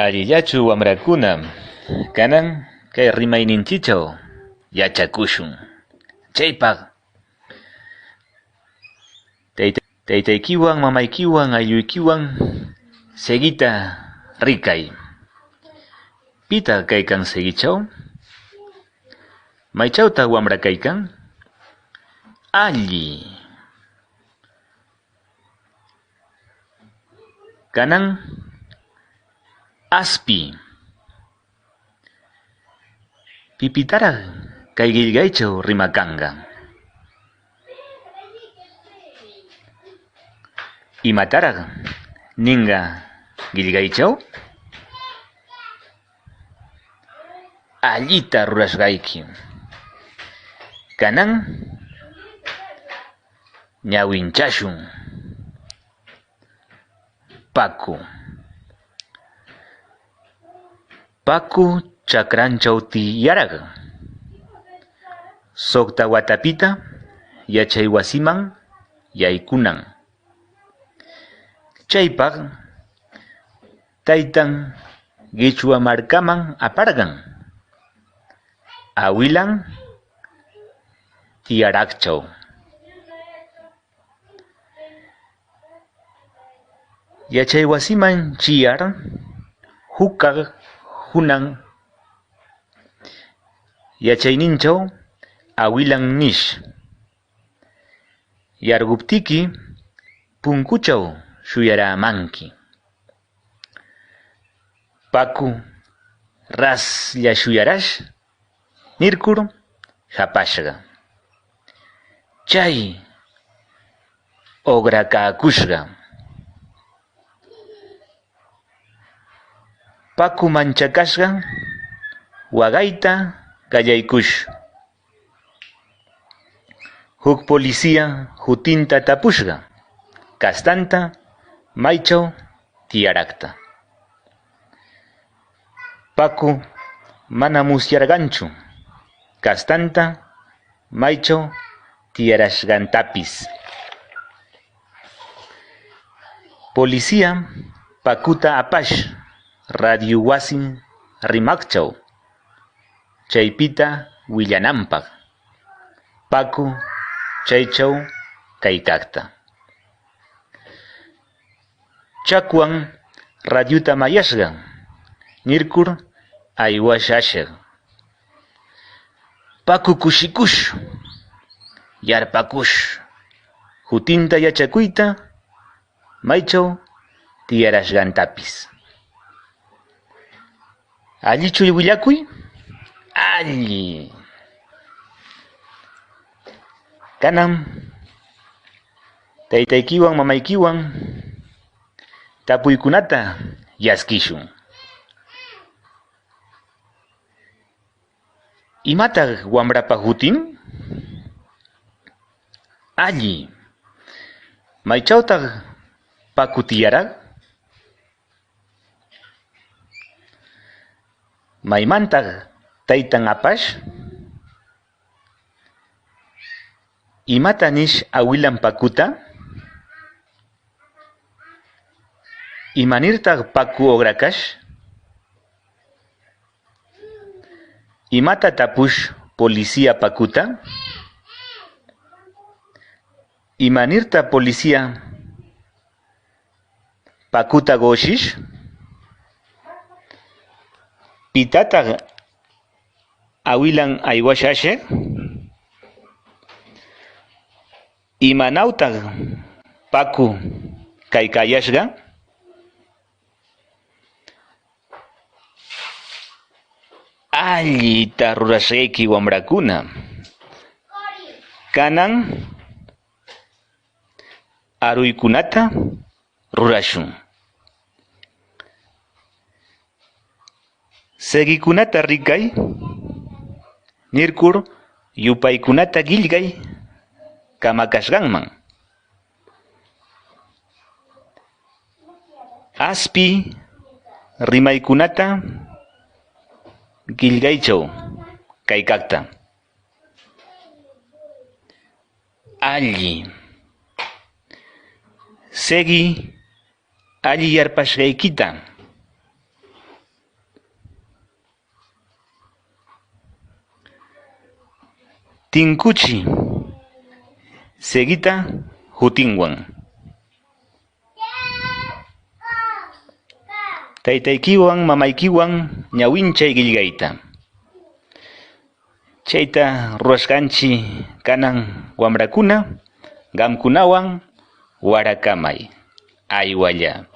Allillachu wamrakuna, kanan kay rimayninchichaw yachakushun. Chaypaq taytaykiwan mamaykiwan aylluykiwan seguita rikay. Pita kaykan seguichaw? Maychawta wamra kaykan? Alli. Kanan aspi. Pipitaraq kay qillqaychaw rimakanqa. Imataraq ninqa qillqaychaw? Allita rurashqayki. Kanan ñawinchashun. Paku chakranchaw tiyaraq. Suqta watapita yachay wasiman yaykunan. Chaypaq taytan Qichwa markaman aparqan. Awilan tiyaraqchaw. Yachay wasiman chiyar hukaq hunan yachayninchaw awilan nish. Yarquptiki punkuchaw shuyaramanki. Paku raslla shuyarash nirkur hapashqa. Chay oqrakaakushqa. Paku manchakashqa waqayta qallaykush. Huk policía hutinta tapushqa. Kastanta maychaw tiyaraqta. Paku mana musyarqanchu kastanta maychaw tiyarashqantapis. Policía pakuta apash radio wasin rimaqchaw. Chaypita willananpaq. Paku chaychaw kaykaqta. Chakwan radiota mayashqa nirkur aywashashaq. Paku kushikush yarpakush hutinta yachakuyta maychaw tiyarashqantapis. Allichu willakuy? Alli. Kanan taytaykiwan mamaykiwan tapuykunata yaskishun. Imataq wamrapa hutin? Alli. Maychawtaq paku tiyaraq? Maymantaq taytan apash? Imata nish awilan pakuta? Imanirtaq paku oqrakash? Imata tapush policía pakuta? Imanirta policía pakuta goshish? Pitataq awilan aywashashaq? Imanawtaq paku kaykayashqa? Allita rurashqayki wamrakuna. Kanan aruykunata rurashun. Seguikunata rikay nirkur yupaykunata qillqay kamakashqanman. Aspi rimaykunata qillqaychaw kaykaqta. Alli. Segui alli yarpashqaykita. tinkuchi seguita hutinwan. Taytaykiwan mamaykiwan ñawinchay qillqayta. Chayta ruwasqanchi kanan wamrakuna qamkunawan warakamay aywalla.